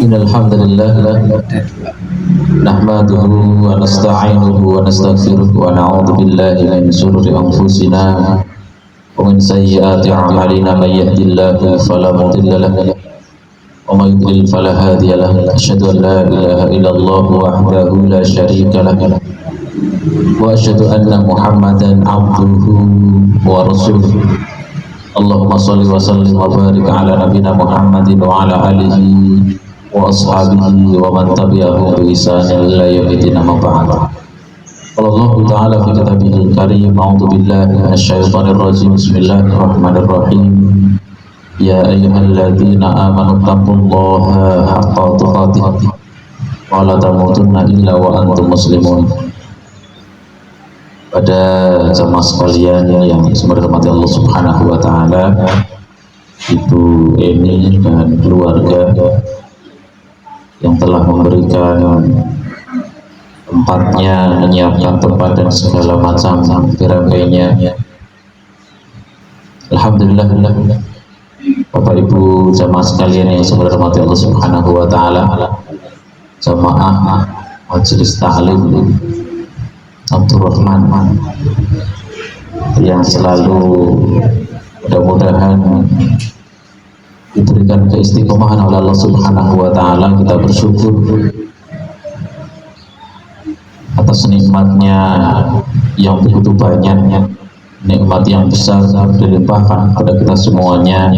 Innal hamdalillah nahmaduhu wa nasta'inuhu wa nastaghfiruh wa na'udzu billahi min shururi anfusina wa min sayyiati a'malina may yahdihillahu fala mudilla lahu wa may yudlil fala hadiya lahu asyhadu an la ilaha illallah wahdahu la syarika lahu wa asyhadu anna Muhammadan abduhu wa rasuluh. Allahumma shalli wa sallim wa barik ala nabiyyina Muhammadin wa ala alihi wa ashabihi wa man tabi'ahum bi ihsanin ila yaumil amma ba'd. Allah Ta'ala fi kitabihil karim, a'udzu billahi minasyaitonir rajim. Bismillahirrahmanirrahim. Ya ayyuhalladzina amanu taqullaha haqqa tuqatih wa la tamutunna illa wa antum muslimun. Pada jamaah sekalian yang dirahmati Allah Subhanahu wa Ta'ala, Ibu Eni dan keluarga yang telah memberikan tempatnya, menyiapkan tempat dan segala macam rangkaiannya. Alhamdulillah, Bapak Ibu jamaah sekalian yang dirahmati Allah Subhanahu wa Ta'ala, jamaah Majelis Ta'lim Abdurrahman yang selalu mudah-mudahan diberikan keistiqomahan oleh Allah Subhanahu wa Ta'ala. Kita bersyukur atas nikmatnya yang begitu banyak, nikmat yang besar dilimpahkan kepada kita semuanya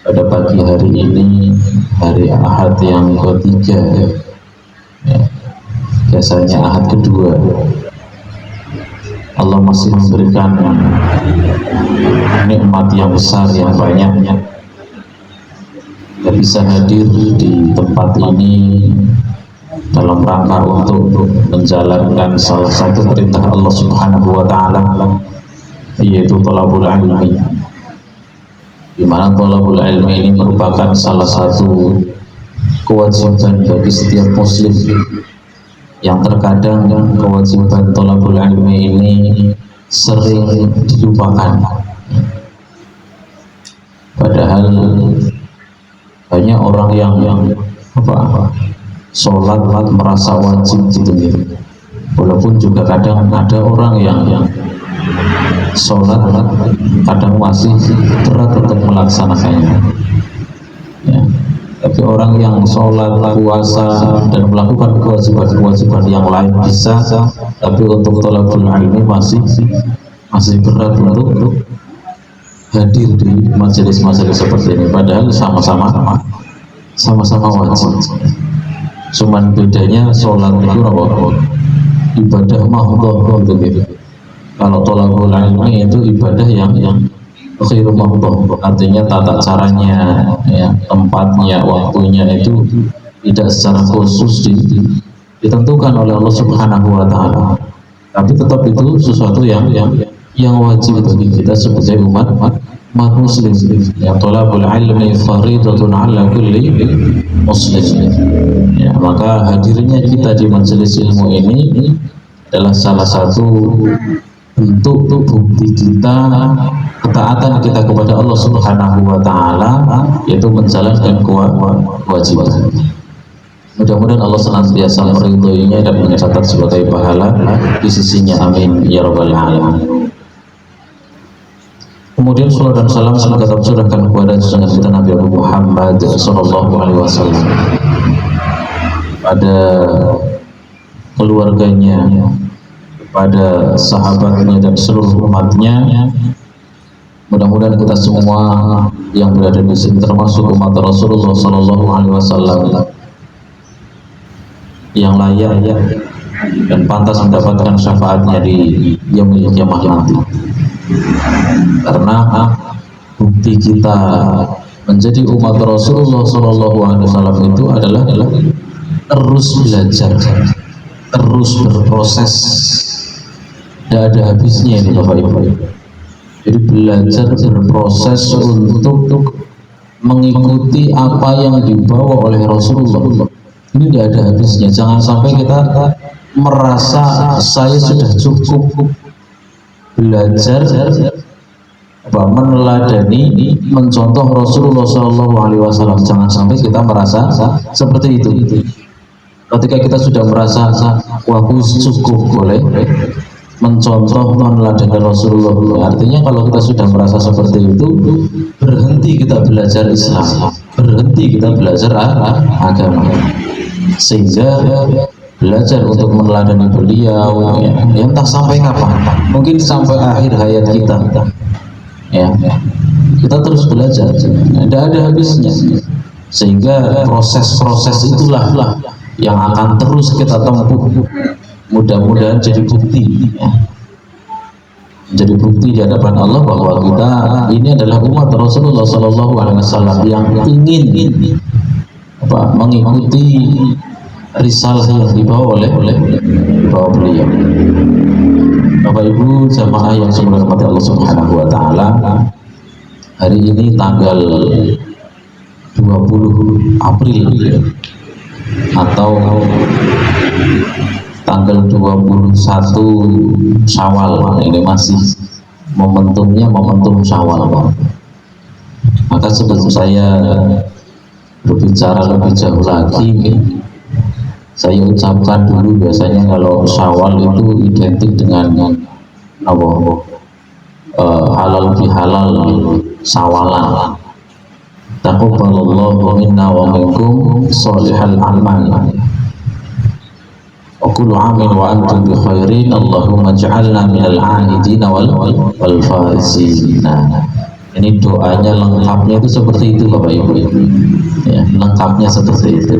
pada pagi hari ini, hari Ahad yang ketiga, biasanya Ahad kedua. Allah masih memberikan nikmat yang besar, yang banyak. Kita bisa hadir di tempat ini dalam rangka untuk menjalankan salah satu perintah Allah Subhanahu wa Ta'ala, yaitu thalabul ilmi, di mana thalabul ilmi ini merupakan salah satu kewajiban bagi setiap muslim, yang terkadang kewajiban thalabul ilmi ini sering dilupakan. Padahal banyak orang yang sholat merasa wajib gitu. Walaupun juga kadang ada orang yang sholat kadang masih berat untuk melaksanakannya. Ya. Tapi orang yang sholat, puasa, dan melakukan kewajiban-kewajiban yang lain bisa, tapi untuk thalabul ilmi masih berat untuk hadir di majelis-majelis seperti ini. Padahal sama-sama wajib. Cuman bedanya sholat itu ibadah mahdhah gitu. Kalau thalabul ilmi itu ibadah yang khairu mahdhah, artinya tata caranya, ya, tempatnya, waktunya itu tidak secara khusus ditentukan oleh Allah Subhanahu wa Ta'ala, tapi tetap itu sesuatu yang wajib bagi kita sebagai umat muslim. Ya, thalabul ilmi faridatun ala kulli muslim. Ya, maka hadirnya kita di majelis ilmu ini adalah salah satu bentuk bukti kita, ketaatan kita kepada Allah Subhanahu wa Ta'ala, yaitu menjalankan kewajiban. Mudah-mudahan Allah senantiasa meridhoinya dan mencatat sebagai pahala di sisinya. Amin ya rabbal alamin. Kemudian salam dan salam semoga tercurahkan kepada junjungan kita Nabi Muhammad sallallahu alaihi wasallam, pada keluarganya, pada sahabatnya dan seluruh umatnya. Mudah-mudahan kita semua yang berada di sini termasuk umat Rasulullah Sallallahu Alaihi Wasallam yang layak dan pantas mendapatkan syafaatnya di yaumil qiyamah nanti. Karena bukti kita menjadi umat Rasulullah Sallallahu Alaihi Wasallam itu adalah terus belajar, terus berproses. Tidak ada habisnya ini Bapak Ibu. Jadi belajar, berproses untuk mengikuti apa yang dibawa oleh Rasulullah. Ini tidak ada habisnya. Jangan sampai kita merasa saya sudah cukup belajar meneladani, mencontoh Rasulullah SAW. Jangan sampai kita merasa seperti itu. Ketika kita sudah merasa wah cukup, boleh mencontoh, meneladani Rasulullah. Artinya kalau kita sudah merasa seperti itu, berhenti kita belajar Islam, berhenti kita belajar agama, sehingga belajar untuk meneladani beliau, ya entah sampai kapan, mungkin sampai akhir hayat kita, ya kita terus belajar, tidak ada habisnya, sehingga proses-proses itulah yang akan terus kita tempuh, mudah-mudahan jadi bukti, ya. Jadi bukti di hadapan Allah bahwa kita ini adalah umat Rasulullah SAW yang ingin mengikuti risalah yang dibawa oleh beliau. Bapak Ibu jamaah yang semoga rahmati Allah Subhanahu wa taala, hari ini tanggal 20 April atau tanggal 21 Syawal, ini masih momentumnya momentum Syawal. Maka sebelum saya berbicara lebih jauh lagi, saya ucapkan dulu, biasanya kalau Syawal itu identik dengan halal bihalal, sawalan. Taqabbalallahu minna wa minkum sholihal amal. Wa kullu amin wa antum bi khairin. Allahumma ij'alna minal 'aidin wal faizin. Ini doanya lengkapnya itu seperti itu Bapak Ibu, ya, lengkapnya seperti itu.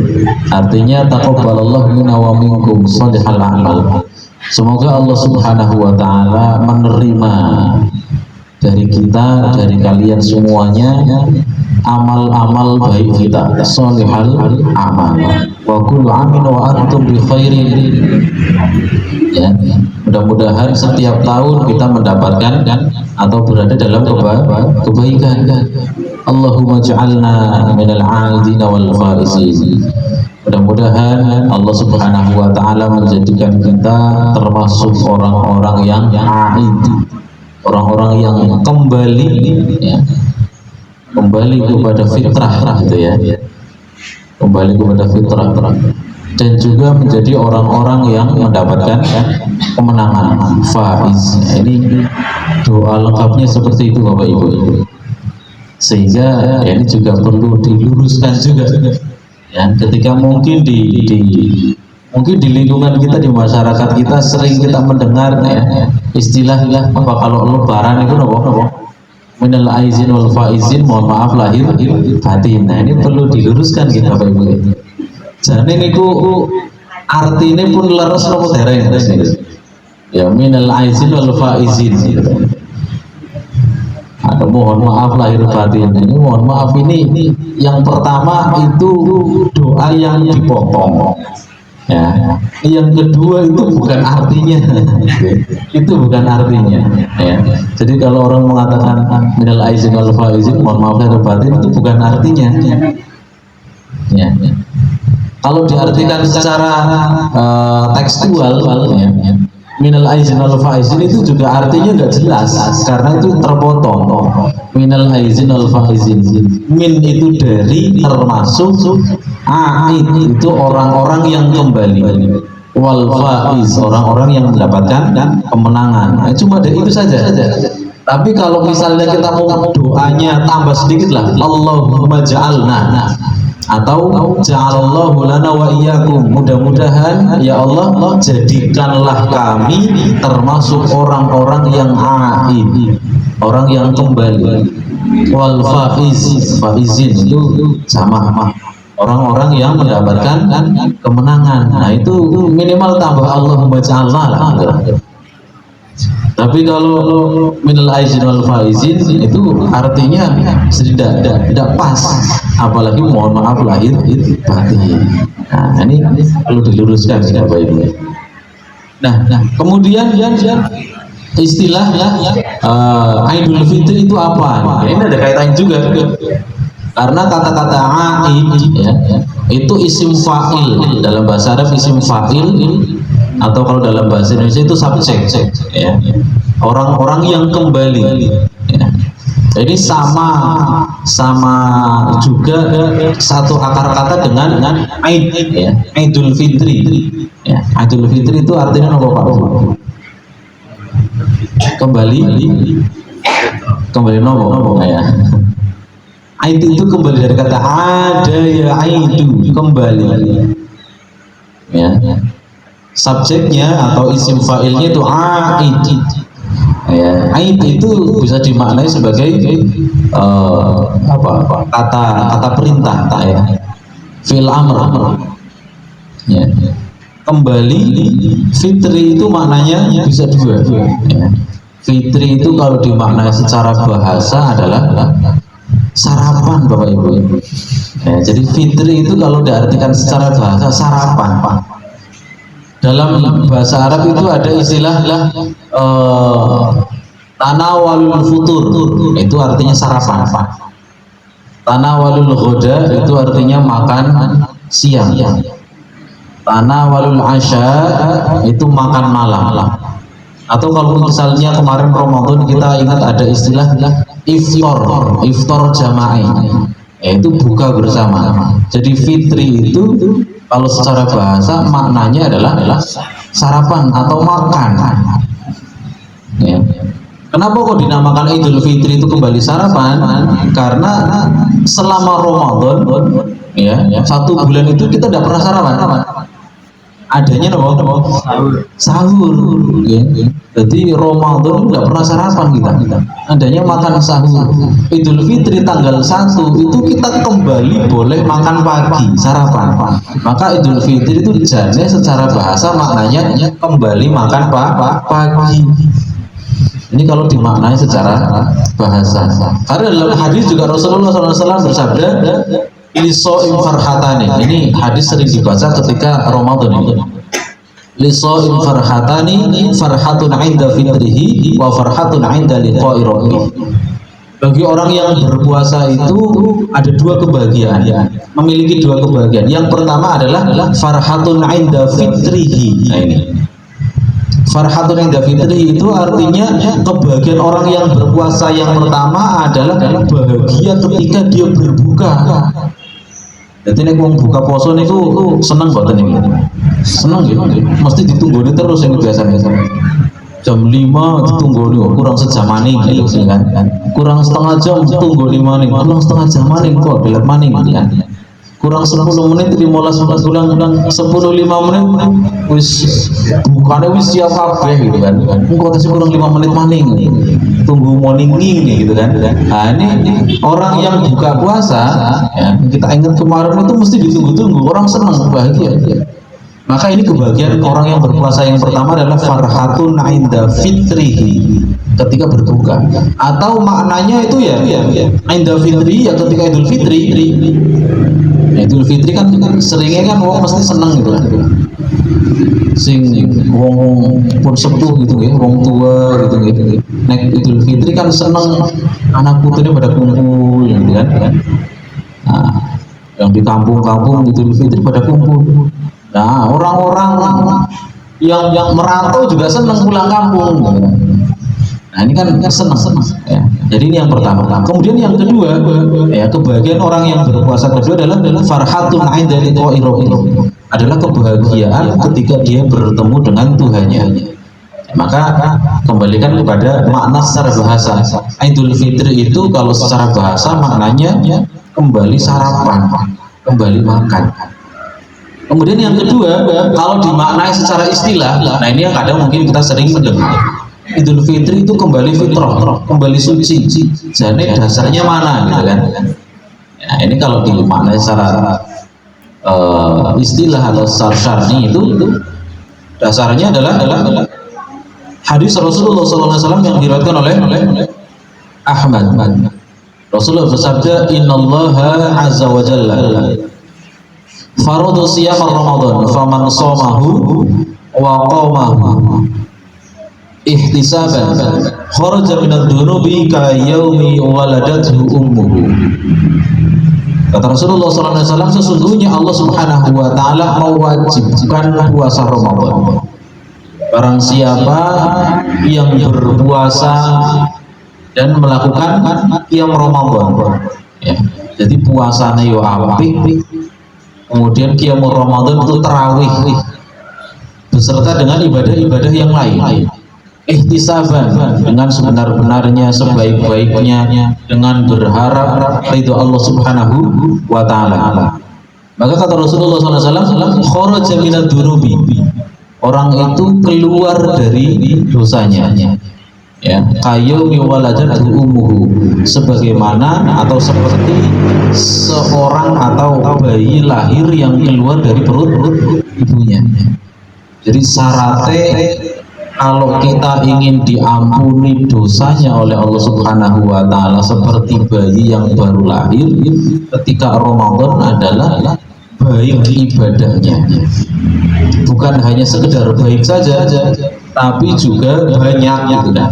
Artinya taqabbalallahu minna wa minkum sholihal amal. Semoga Allah Subhanahu wa taala menerima dari kita, dari kalian semuanya, amal-amal baik kita, sholihal amal. Wa kullu amin wa antum bi khairin. Ya, mudah-mudahan setiap tahun kita mendapatkan atau berada dalam kebaikan. Allahumma ja'alna minal 'aidin wal faizin. Mudah-mudahan Allah Subhanahu wa taala menjadikan kita termasuk orang-orang yang 'aid, orang-orang yang kembali, ya, kembali kepada fitrah, gitu ya, kembali kepada fitrah, dan juga menjadi orang-orang yang mendapatkan kemenangan, faiz. Ini doa lengkapnya seperti itu Bapak Ibu, sehingga ini juga perlu diluruskan juga, ya, ketika mungkin mungkin di lingkungan kita, di masyarakat kita sering kita mendengar, ya, istilah apa kalau lebaran itu nopo minal aizin wal faizin, mohon maaf lahir batin. Nah, ini perlu diluruskan kita Bapak Ibu. Jadi niku artinya pun leres nopo dereng, ya, minal aizin wal faizin. Ada mohon maaf lahir batin. Ini mohon maaf, ini yang pertama itu doa yang dipotong. Ya, yang kedua itu bukan artinya, itu bukan artinya. Ya. Jadi kalau orang mengatakan minal aizin wal faizin, mohon maaf lahir batin, itu bukan artinya. Ya. Kalau diartikan secara tekstual, ya, minal aizin wal faizin itu juga artinya nggak jelas karena itu terpotong. Minal aizin wal faizin, min itu dari, termasuk, aid itu orang-orang yang kembali, wal faiz orang-orang yang mendapatkan kemenangan. Nah, cuma itu saja. Tapi kalau misalnya kita mau doanya tambah sedikit lah, Allahumma ja'alna, atau ja'alallahu lana wa iyyakum, mudah-mudahan ya Allah jadikanlah kami termasuk orang-orang yang aid, orang yang kembali, wal faizin itu sama orang-orang yang mendapatkan kemenangan. Nah, itu minimal tambah Allahumma ja'alna lah. Tapi kalau minal aizin wal faizin itu artinya tidak pas, apalagi mohon maaf lahir batin. Nah, ini perlu diluruskan ya Bapak Ibu. Nah, kemudian istilah Idul Fitri itu apa? Nah, ini ada kaitannya juga. Karena kata-kata aid, ya, itu isim fa'il, dalam bahasa Arab isim fa'il, atau kalau dalam bahasa Indonesia itu subjek, ya, orang-orang yang kembali, ya. Jadi sama juga satu akar kata dengan Aid, ya, Idul Fitri. Ya, Idul Fitri itu artinya apa Pak? Kembali nopo ya. Aid itu kembali dari kata ada ya aidu, kembali. Ya. Subjeknya atau isim fa'ilnya itu aid. Ya, aid itu bisa dimaknai sebagai kata perintah, ya. Fil amr. Ya. Kembali fitri itu maknanya bisa dua. Ya. Fitri itu kalau dimaknai secara bahasa adalah sarapan Bapak Ibu. Ya, jadi fitri itu kalau diartikan secara bahasa sarapan Pak. Dalam bahasa Arab itu ada istilah tanawalul futur, itu artinya sarapan Pak. Tanawalul ghoda itu artinya makan siang. Tanawalul asya itu makan malam. Atau kalau misalnya kemarin Ramadan kita ingat ada istilah iftar jama'i, yaitu buka bersama. Jadi fitri itu kalau secara bahasa maknanya adalah sarapan atau makan. Ya. Kenapa kok dinamakan Idul Fitri itu kembali sarapan? Karena selama Ramadan, ya, satu bulan itu kita tidak pernah sarapan. Adanya sahur, ya. Jadi Ramadan tidak pernah sarapan kita. Adanya makan sahur. Idul Fitri tanggal 1 itu kita kembali boleh makan pagi, sarapan. Maka Idul Fitri itu jadi secara bahasa maknanya kembali makan pagi. Ini kalau dimaknai secara bahasa. Karena dalam hadis juga Rasulullah SAW bersabda, liso'im farhatani. Ini hadis sering dibaca ketika Ramadan ini. Liso'im farhatani, farhatun 'inda fitrihi wa farhatun 'inda liqa'i rabbih. Bagi orang yang berpuasa itu ada dua kebahagiaan, memiliki dua kebahagiaan. Yang pertama adalah farhatun 'inda fitrihi. Nah ini. Farhatun 'inda fitrihi itu artinya kebahagiaan orang yang berpuasa yang pertama adalah bahagia ketika dia berbuka. Jadi nek wong buka puasa niku seneng boten niku. Seneng gitu. Mesti ditunggoni terus yang biasanya. Jam 5 ditunggoni kurang sejam maning gitu kan. Kurang setengah jam ditunggoni maning, kurang setengah jam maning kok delet maning gitu kan. Kurang 10 menit 15 kurang 10 5 menit wis bukane wis siap kabeh gitu kan. Engko tasih kurang 5 menit maning. Tunggu morning gitu kan. Nah, ini orang yang buka puasa ya, kita ingat kemarin itu mesti ditunggu-tunggu, orang senang bahagia. Maka ini kebahagiaan orang yang berpuasa yang pertama adalah farhatun 'inda fitrihi, ketika berbuka. Atau maknanya itu ya 'inda fitri ya ketika Idul Fitri. Idul Fitri kan seringnya kan wong mesti seneng gitu kan. Sing wong pun sepuh gitu ya, wong tua gitu. Nek Idul Fitri kan seneng anak putune pada kumpul gitu kan. Nah, yang di kampung-kampung Idul Fitri pada kumpul. Nah, orang-orang yang merantau juga seneng pulang kampung gitu kan. Nah, ini kan senang ya. Jadi ini yang pertama. Kemudian yang kedua, ya, kebahagiaan orang yang berpuasa kedua adalah farhatun 'inda liqa'i rabbih. Adalah kebahagiaan ketika dia bertemu dengan Tuhannya. Maka kembalikan kepada makna secara bahasa. Idul Fitri itu kalau secara bahasa maknanya kembali sarapan, kembali makan. Kemudian yang kedua, kalau dimaknai secara istilah, nah ini yang kadang mungkin kita sering mendengar. Idul Fitri itu kembali fitrah, kembali suci. Jadi dasarnya mana gitu kan? Ya, ini kalau dimaknai secara istilah atau secara syar'i itu dasarnya adalah hadis Rasulullah SAW yang diriwayatkan oleh Ahmad. Rasulullah bersabda, Innallaha azza wa jalla faradu siyam Ramadan faman shamahu wa qamahu ihtisaban kharaja minad dunubi ka yaumi waladathu ummuhu. Kata Rasulullah SAW, sesungguhnya Allah Subhanahu wa taala mewajibkan puasa Ramadan. Barang siapa yang berpuasa dan melakukan qiyam Ramadan. Ya. Jadi puasanya yo apik, kemudian qiyam Ramadan itu tarawih beserta dengan ibadah-ibadah yang lain. Ihtisaban dengan sebenar-benarnya, sebaik-baiknya, dengan berharap ridho Allah Subhanahu wa Ta'ala. Maka kata Rasulullah SAW, kharaja minad dunubi, orang itu keluar dari dosanya. Ya, kayu miwaladatu umuhu, sebagaimana atau seperti seorang atau bayi lahir yang keluar dari perut ibunya. Jadi syaratnya kalau kita ingin diampuni dosanya oleh Allah Subhanahu wa Ta'ala seperti bayi yang baru lahir ketika Ramadan adalah baik ibadahnya, bukan hanya sekedar baik saja tapi juga banyak gitu kan.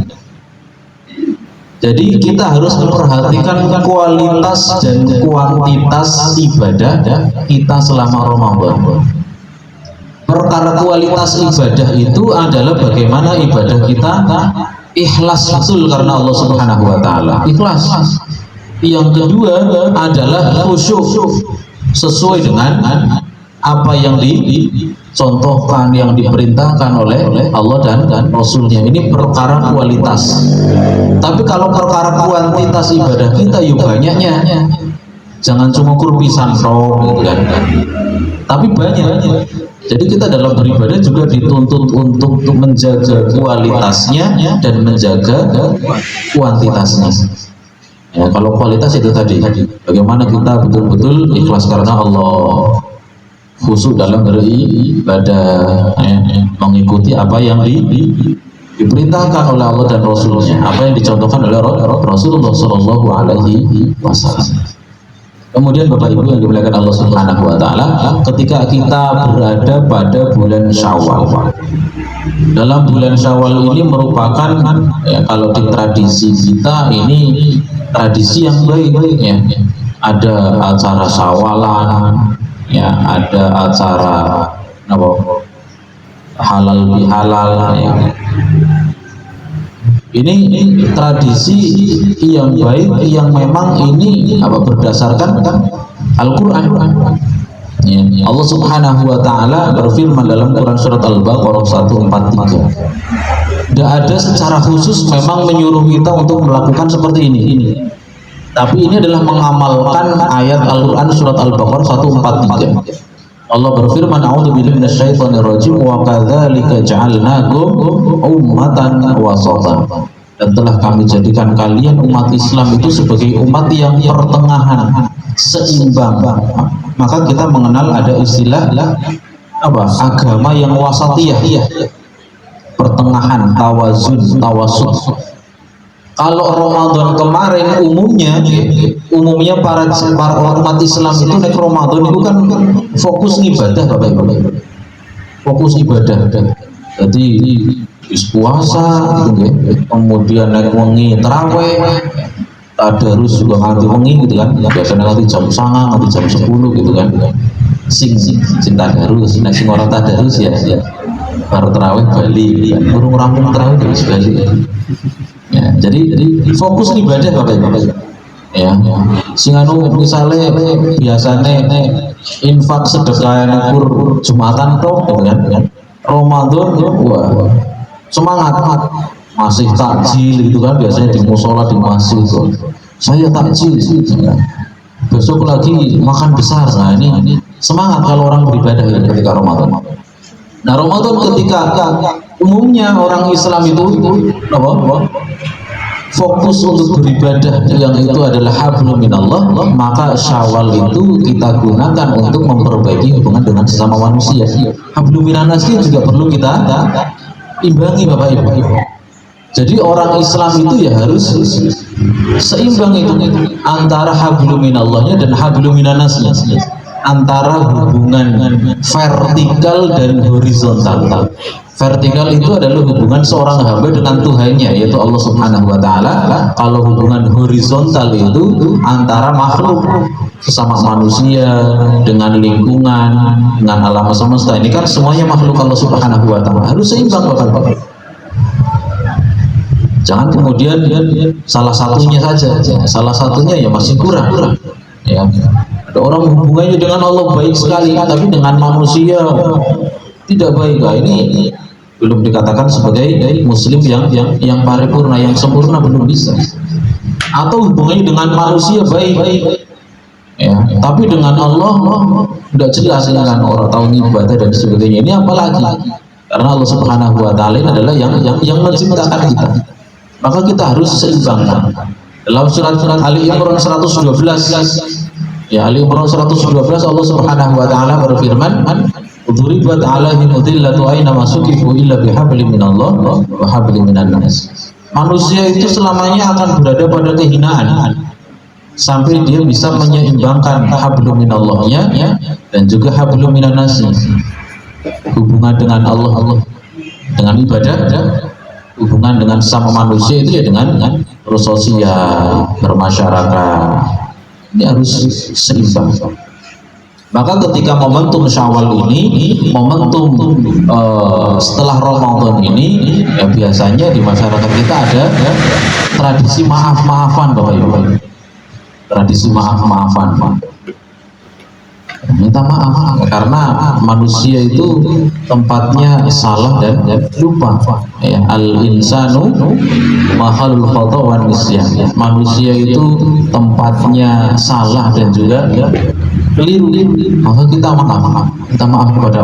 Jadi kita harus memperhatikan kualitas dan kuantitas ibadah kita selama Ramadan. Perkara kualitas ibadah itu adalah bagaimana ibadah kita ikhlas betul karena Allah Subhanahu wa Ta'ala. Ikhlas. Yang kedua adalah khusyuk sesuai dengan apa yang dicontohkan, yang diperintahkan oleh Allah dan Rasulnya. Ini perkara kualitas. Tapi kalau perkara kuantitas ibadah kita yuk banyaknya. Jangan cuma ukur pisan gitu kan. Tapi banyak. Jadi kita dalam beribadah juga dituntut untuk menjaga kualitasnya dan menjaga kuantitasnya. Ya, kalau kualitas itu tadi, bagaimana kita betul-betul ikhlas karena Allah, khusyuk dalam beribadah, mengikuti apa yang diperintahkan oleh Allah dan Rasulnya, apa yang dicontohkan oleh Rasulullah Shallallahu Alaihi Wasallam. Kemudian Bapak Ibu yang dimuliakan Allah Subhanahu wa Ta'ala, ketika kita berada pada bulan Syawal, dalam bulan Syawal ini merupakan ya, kalau di tradisi kita ini tradisi yang baik ya. Ada acara syawalan, ya, ada acara halal bihalal ya. Ini tradisi yang baik yang memang ini berdasarkan Al-Quran. Ya, Allah Subhanahu wa Ta'ala berfirman dalam Quran surat Al-Baqarah 143. Tidak ada secara khusus memang menyuruh kita untuk melakukan seperti ini. Tapi ini adalah mengamalkan ayat Al-Quran surat Al-Baqarah 143. Allah berfirman, a'udzubillahi minasyaitonir rajim, wa kadzalika ja'alnakum ummatan wasatan. Dan telah kami jadikan kalian umat Islam itu sebagai umat yang pertengahan, seimbang. Maka kita mengenal ada istilah agama yang wasatiyah, pertengahan, tawazun, tawasut. Kalau Ramadan kemarin umumnya para umat Islam itu naik Ramadan itu kan fokus ibadah, Bapak Ibu. Fokus ibadah. Jadi puasa gitu ya. Kemudian naik wengi tarawih, tadarus juga nganti wengi gitu kan. Biasanya nanti jam 9, nanti jam 10 gitu kan. Sing tadarus, nek sing ora tadarus ya baru tarawih bali. Burung rampung tarawih terus bali. Ya, jadi fokus ibadah Bapak Ibu. Ya, sing anu misale biasane infak sedekah ukur Jumatan tok gitu kan. Ramadan wah semangat masih takjil gitu kan, biasanya di musola di masjid tuh. Saya takjil ya. Besok lagi makan besar. Nah, ini semangat kalau orang beribadah ya ketika Ramadan. Nah, Ramadan ketika umumnya orang Islam itu fokus untuk beribadah yang itu adalah hablum minallah, maka Syawal itu kita gunakan untuk memperbaiki hubungan dengan sesama manusia. Hablum minanas juga perlu kita imbangi Bapak Ibu. Jadi orang Islam itu ya harus seimbang itu antara hablum minallahnya dan hablum minanasnya, antara hubungan vertikal dan horizontal. Vertikal itu adalah hubungan seorang hamba dengan Tuhannya, yaitu Allah Subhanahu wa Ta'ala. Kalau hubungan horizontal itu antara makhluk sesama manusia dengan lingkungan, dengan alam semesta. Ini kan semuanya makhluk Allah Subhanahu wa Ta'ala, harus seimbang Bapak-Bapak. Jangan kemudian salah satunya saja, salah satunya ya masih kurang. Ya, ada orang hubungannya dengan Allah baik sekali, tapi dengan manusia tidak baik. Nah, ini belum dikatakan sebagai muslim yang paripurna, yang sempurna, belum bisa. Atau hubungannya dengan manusia baik, ya, tapi dengan Allah tidak jelas, dengan orang tahu ibadah dan sebagainya. Ini apalagi? Karena Allah Subhanahu Wa Taala adalah yang menciptakan kita. Maka kita harus seimbangkan. Dalam surat Ali Imran 112, ya, Ali Imran 112, Allah Subhanahu Wa Taala berfirman, "Udhuribat 'alaihim udhillatu aina masukifu illa bihablin minallah wa hablin minan nas." Manusia itu selamanya akan berada pada kehinaan sampai dia bisa menyeimbangkan hablum minallahnya dan juga hablum minan nas, hubungan dengan Allah dengan ibadah, hubungan dengan sama manusia itu ya dengan bersosial, bermasyarakat. Ini harus seimbang. Maka ketika momentum Syawal ini, momentum setelah Ramadan ini, ya biasanya di masyarakat kita ada tradisi maaf-maafan, Bapak Ibu. Tradisi maaf-maafan, minta maaf, karena manusia itu tempatnya salah dan lupa. Ya, al-insanu mahalul khata wan nisyan. Manusia itu tempatnya salah dan juga keliru. Maka kita minta maaf kepada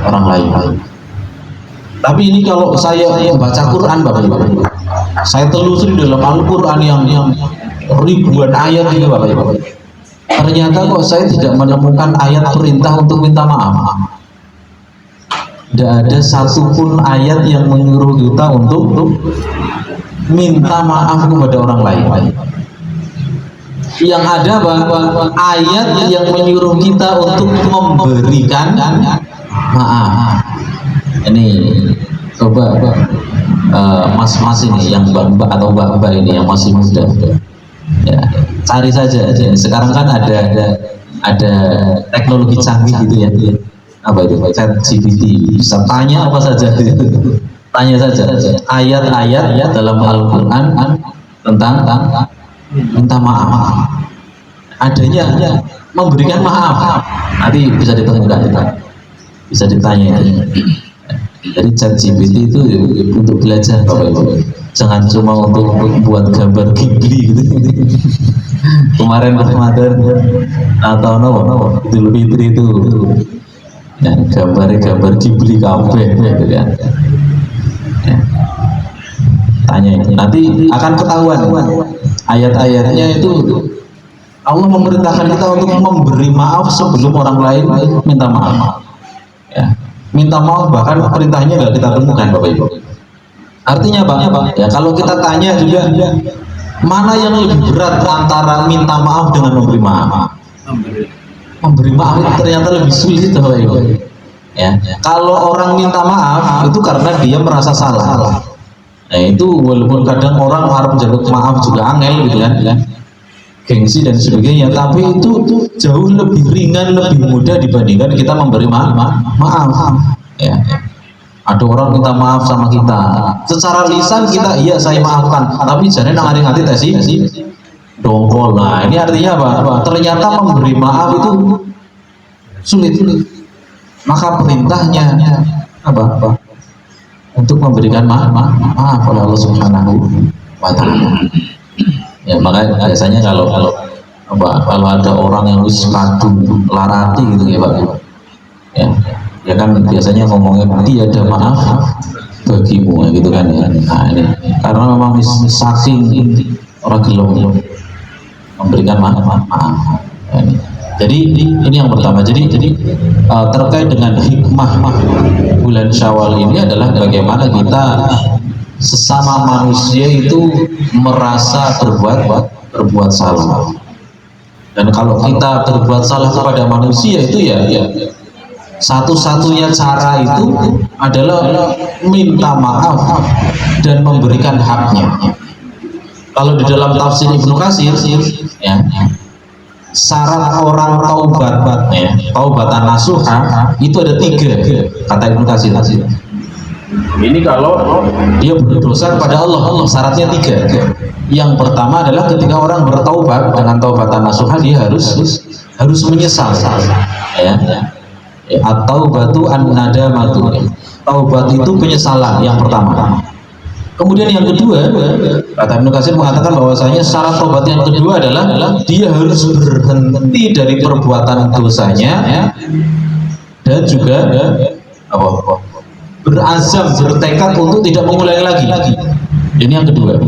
orang lain. Tapi ini kalau saya baca Quran, Bapak Ibu, saya telusuri dalam Al-Quran yang ribuan ayat ini, Bapak Ibu, ternyata kok saya tidak menemukan ayat perintah untuk minta maaf. Tidak ada satupun ayat yang menyuruh kita untuk minta maaf kepada orang lain. Yang ada bahwa ayat yang menyuruh kita untuk memberikan maaf. Ini coba mas-mas ini yang mbak atau mbak ini yang masih muda, ya, cari saja. Sekarang kan ada teknologi canggih gitu ya, apa itu, ChatGPT, bisa tanya apa saja, tanya saja ayat-ayat ya dalam Al-Quran tentang minta maaf. Adanya memberikan maaf, nanti bisa ditemukan, bisa ditanya itu. Jadi ChatGPT itu untuk belajar, Bapak Ibu. Jangan cuma untuk buat gambar Ghibli gitu. Kemarin Ramadan atau Idul Fitri itu, ya, gambar Ghibli kabeh gitu kan. Ya. Tanya itu, nanti akan ketahuan ayat-ayatnya itu. Allah memerintahkan kita untuk memberi maaf sebelum orang lain minta maaf. Ya. Minta maaf bahkan perintahnya nggak kita temukan, Bapak Ibu. Artinya Pak, ya, kalau kita tanya juga, mana yang lebih berat antara minta maaf dengan memberi maaf? Memberi maaf itu ternyata lebih sulit, Bapak Ibu. Ya, kalau orang minta maaf itu karena dia merasa salah. Nah, itu walaupun kadang orang harap jaluk maaf juga angel gitu kan, gengsi dan sebagainya, tapi itu jauh lebih ringan, lebih mudah dibandingkan kita memberi maaf. Ya. Ada orang minta maaf sama kita, secara lisan kita iya saya maafkan, tapi jangan nang hati tesi dongkol. Nah, ini artinya apa? Ternyata memberi maaf itu sulit. Maka perintahnya apa? Untuk memberikan maaf oleh Allah Subhanahu wa Ta'ala. Ya, makanya biasanya kalau ada orang yang wis kadung larati gitu ya Pak, ya kan biasanya ngomongnya tiada maaf bagimu gitu kan ya. Nah, ini karena memang saking orang gelom memberikan maaf. Ya, ini. Jadi ini yang pertama. Jadi terkait dengan hikmah bulan Syawal ini adalah bagaimana kita sesama manusia itu merasa berbuat salah. Dan kalau kita berbuat salah kepada manusia itu ya satu-satunya cara itu adalah minta maaf dan memberikan haknya. Kalau di dalam tafsir Ibnu Katsir ya, syarat orang taubat, taubatan nasuha itu ada 3 kata Ibnu Katsir. Ini kalau dia berdosa kepada Allah, syaratnya 3. Yang pertama adalah ketika orang bertaubat dengan taubatan nasuha, dia harus menyesal, ya. At-taubatu an-nadamatu. Taubat itu penyesalan yang pertama. Kemudian yang kedua, kata Ibnu Katsir mengatakan bahwasanya syarat taubat yang kedua adalah dia harus berhenti dari perbuatan dosanya, ya, dan juga berazam, bertekad untuk tidak mengulangi lagi. Ini yang kedua.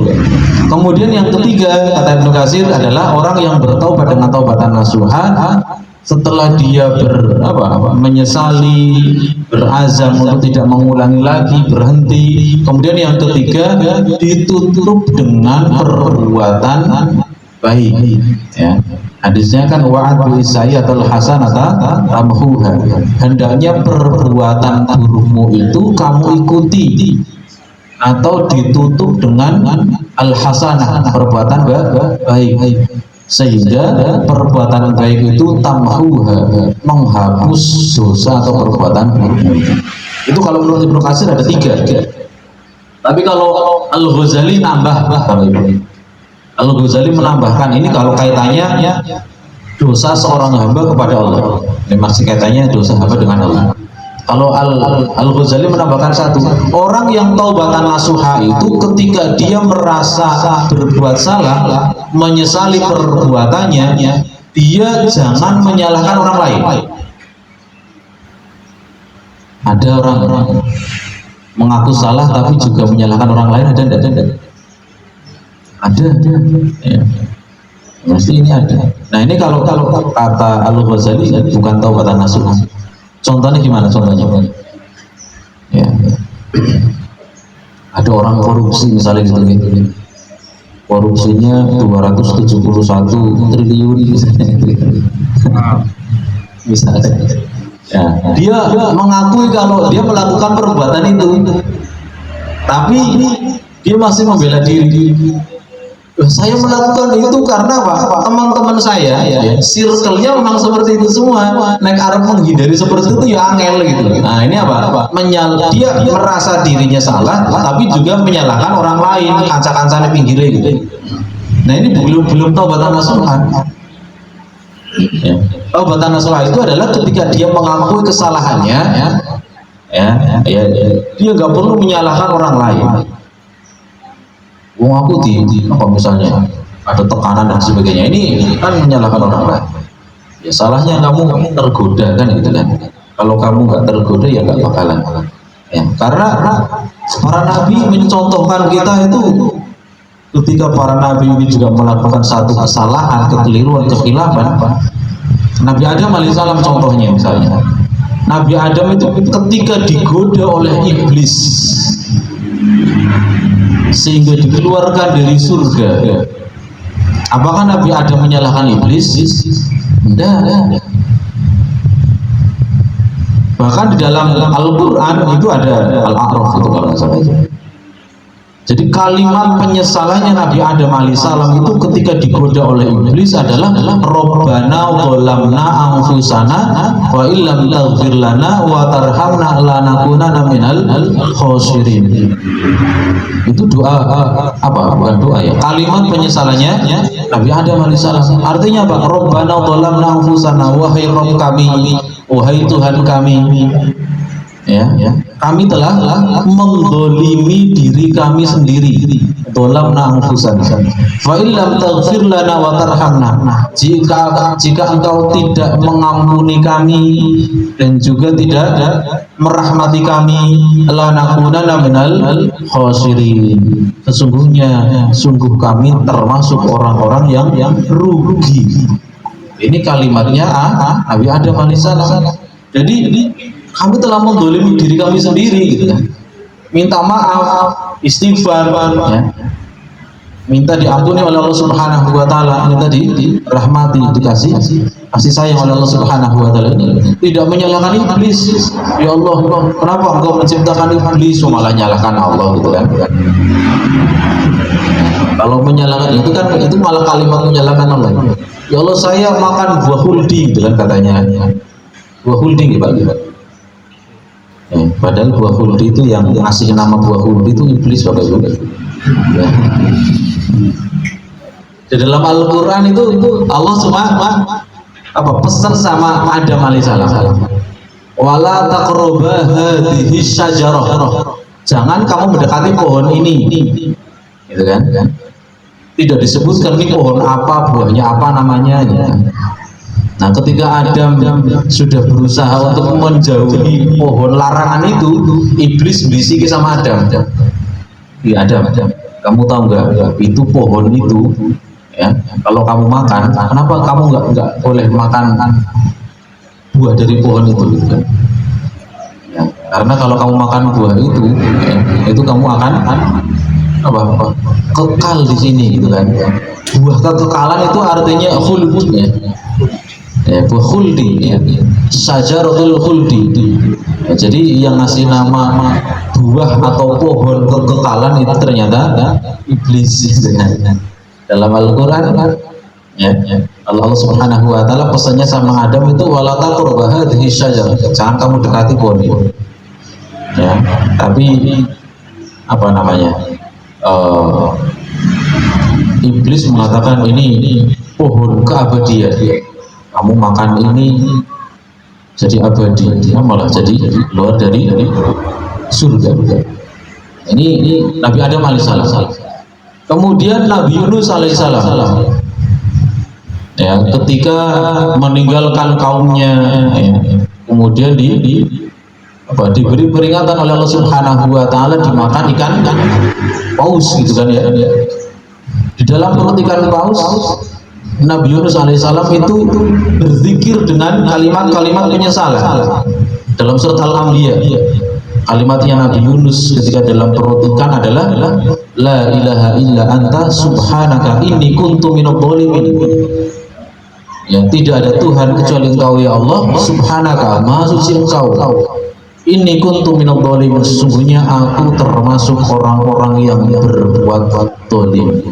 Kemudian yang ketiga, kata Ibnu Katsir, adalah orang yang bertaubat dengan taubatan nasuha, setelah dia menyesali, berazam untuk tidak mengulangi lagi, berhenti. Kemudian yang ketiga, ditutup dengan perbuatan baik, ya. Hadisnya kan wa'adu isayyatul hasanata tamhuha. Hendaknya perbuatan burukmu itu kamu ikuti atau ditutup dengan al-hasanah, perbuatan baik, sehingga perbuatan baik itu tamhuha, menghapus dosa atau perbuatan buruk. Itu kalau menurut Ibnu Katsir ada 3. Tapi kalau Al-Ghazali nambah, Al-Ghazali menambahkan ini kalau kaitannya dosa seorang hamba kepada Allah. Ini masih kaitannya dosa hamba dengan Allah. Kalau Al-Ghazali menambahkan 1, orang yang taubatan nasuha itu ketika dia merasa berbuat salah, menyesali perbuatannya, dia jangan menyalahkan orang lain. Ada orang mengaku salah tapi juga menyalahkan orang lain, ada, ya. Mesti ini ada. Nah ini kalau kata Al-Ghazali bukan taubatan nasuha. Contohnya gimana? Ya. Ada orang korupsi misalnya gitu. Korupsinya 271 triliun misalnya. Ya. Dia mengakui kalau dia melakukan perbuatan itu, tapi dia masih membela diri. Saya melakukan itu karena apa? Teman-teman saya, ya, circle-nya memang seperti itu semua. Naik arep menghindari seperti itu ya angel gitu. Nah ini apa? Dia merasa dirinya salah, tapi juga menyalahkan orang lain, kanca-kancane pinggirnya gitu. Nah ini belum taubatan nasuha. Ya. Taubatan nasuha itu adalah ketika dia mengakui kesalahannya, dia nggak perlu menyalahkan orang lain. Aku apa misalnya ada tekanan dan sebagainya, ini kan menyalahkan orang lain. Ya salahnya kamu tergoda kan gitu kan. Kalau kamu nggak tergoda ya nggak bakalan. Ya, karena para nabi mencontohkan kita itu ketika para nabi ini juga melakukan satu kesalahan, kekeliruan, kekhilafan. Nabi Adam alaihissalam contohnya misalnya. Nabi Adam itu ketika digoda oleh iblis sehingga dikeluarkan dari surga, apakah Nabi Adam menyalahkan iblis? Tidak. Bahkan di dalam Al-Quran itu ada Al-A'raf itu kalau nggak salah itu. Jadi kalimat penyesalannya Nabi Adam alaihissalam itu ketika digoda oleh iblis adalah Rabbana zalamna anfusana wa illam taghfir lana wa tarhamna lanakunanna minal khosirin. Itu doa apa? Bukan doa ya. Kalimat penyesalannya Nabi Adam alaihissalam. Artinya apa? Rabbana zalamna anfusana, wahai Rabb kami, wahai Tuhan kami. Ya, kami telah mendolimi diri kami sendiri. Dolamna anfusana. Fa illam taghfir lana wa tarhamna. Jika engkau tidak mengampuni kami dan juga tidak merahmati kami, lanakunanna minal khosirin. Sungguh kami termasuk orang-orang yang rugi. Ini kalimatnya Nabi Adam alaihissalam. Jadi kami telah mendolimi diri kami sendiri gitu kan. Minta maaf, istighfar, ya. Minta diampuni oleh Allah Subhanahu wa taala, minta dirahmati, dikasih kasih sayang oleh Allah Subhanahu wa taala. Ini tidak menyalahkan iblis. Ya Allah, kenapa engkau menciptakan iblis? Malah nyalahkan Allah gitu kan. Kalau menyalahkan itu malah kalimat menyalahkan Allah. Ya Allah, saya makan buah huldi gitu kan katanya. Buah huldi gitu Pak. Padahal buah khuldi itu yang ngasih nama buah khuldi itu iblis Bapak Ibu. Ya. Di dalam Al-Quran itu Allah cuma pesan sama Adam alaihissalam, wala taqraba hadhihi syajarah, jangan kamu mendekati pohon ini, gitu kan? Tidak disebutkan ini pohon apa, buahnya apa namanya, ya. Nah, ketika Adam sudah berusaha untuk menjauhi pohon larangan itu, iblis bisiki sama Adam, ya Adam, kamu tahu nggak itu pohon itu, ya, kalau kamu makan, kenapa kamu nggak boleh makan buah dari pohon itu, gitu kan? Ya, karena kalau kamu makan buah itu, ya, itu kamu akan kekal di sini, gitu kan? Buah kekekalan itu artinya khuld, ya, buah khuldi, ya, syajaratul khuldi. Ya, jadi yang ngasih nama buah atau pohon kekekalan itu ternyata iblis, gitu kan? Dalam Al-Quran, ya, Allah Subhanahu wa Ta'ala pesannya sama Adam itu wala taqrabu hadhihi syajarah, jangan kamu dekati pohon itu, ya. Tapi apa namanya, iblis mengatakan ini pohon keabadian, kamu makan ini jadi abadi, ya, malah jadi keluar dari surga. Ini Nabi Adam alaihissalam. Kemudian Nabi Yunus alaihissalam, ya, ketika meninggalkan kaumnya, ya, kemudian diberi peringatan oleh Allah Subhanahu wa Ta'ala dimakan ikan paus, gitu kan, ya. Di dalam perut ikan paus, Nabi Yunus alaihissalam itu berzikir dengan kalimat-kalimat penyesalan. Dalam surat Al-Anbiya, kalimatnya Nabi Yunus ketika dalam perut ikan adalah la ilaha illa anta subhanaka inni kuntu minadh dhalimin. Ya, tidak ada Tuhan kecuali Engkau ya Allah, subhanaka, maha suci Engkau, inni kuntu minadh dhalimin, sesungguhnya aku termasuk orang-orang yang berbuat zalim.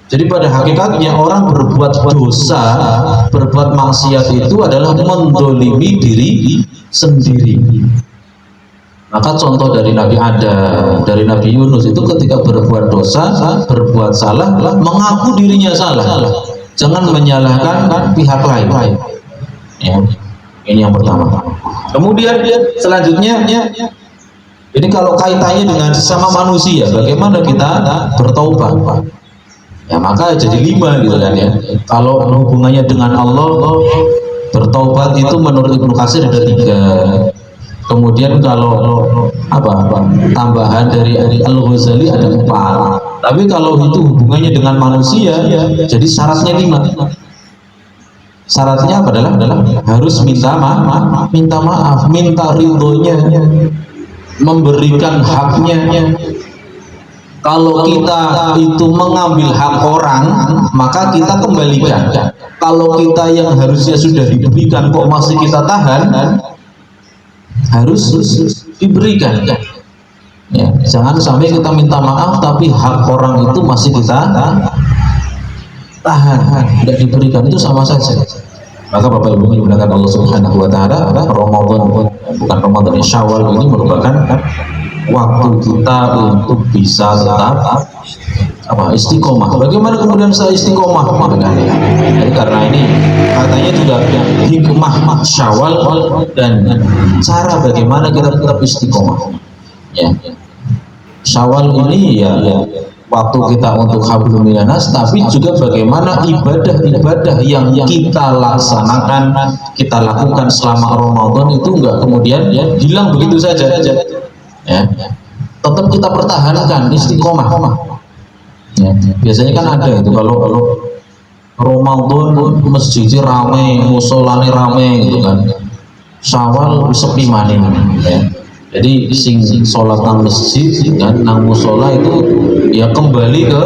Jadi pada hakikatnya orang berbuat dosa, berbuat maksiat itu adalah mendolimi diri sendiri. Maka contoh dari Nabi Adam, dari Nabi Yunus itu ketika berbuat dosa, berbuat salah, mengaku dirinya salah, jangan menyalahkan pihak lain. Ya, ini yang pertama. Kemudian selanjutnya, ini kalau kaitannya dengan sesama manusia, bagaimana kita bertaubat? Ya, maka jadi 5, gitu kan, ya. Kalau hubungannya dengan Allah, bertaubat itu menurut Ibnu Katsir ada 3. Kemudian kalau tambahan dari Al-Ghazali ada 4. Tapi kalau itu hubungannya dengan manusia, ya, jadi syaratnya 5. Syaratnya adalah harus minta maaf, minta ridhonya, memberikan haknya. Kalau kita itu mengambil hak orang, maka kita kembalikan. Kalau kita yang harusnya sudah diberikan kok masih kita tahan, harus diberikan. Ya, jangan sampai kita minta maaf tapi hak orang itu masih kita tahan, tidak diberikan, itu sama saja. Maka Bapak Ibu menggunakan Allah Subhanahu wa Ta'ala, Ramadan, bukan Ramadan, Syawal ini merupakan waktu kita untuk bisa tetap istiqomah. Bagaimana kemudian saya istiqomah? Jadi karena ini katanya juga hikmah Syawal dan cara bagaimana kita tetap istiqomah. Ya, Syawal ini ya waktu kita untuk hablum minanas, tapi juga bagaimana ibadah-ibadah yang kita laksanakan, kita lakukan selama Ramadan itu enggak kemudian hilang begitu saja. Ya, tetap kita pertahankan istiqomah. Ya, biasanya kan ada itu kalau Ramadan masjidnya rame, musolane rame, gitu kan. Syawal sepi maning, ya. Jadi sing sholat nang masjid dan nang musola itu ya kembali ke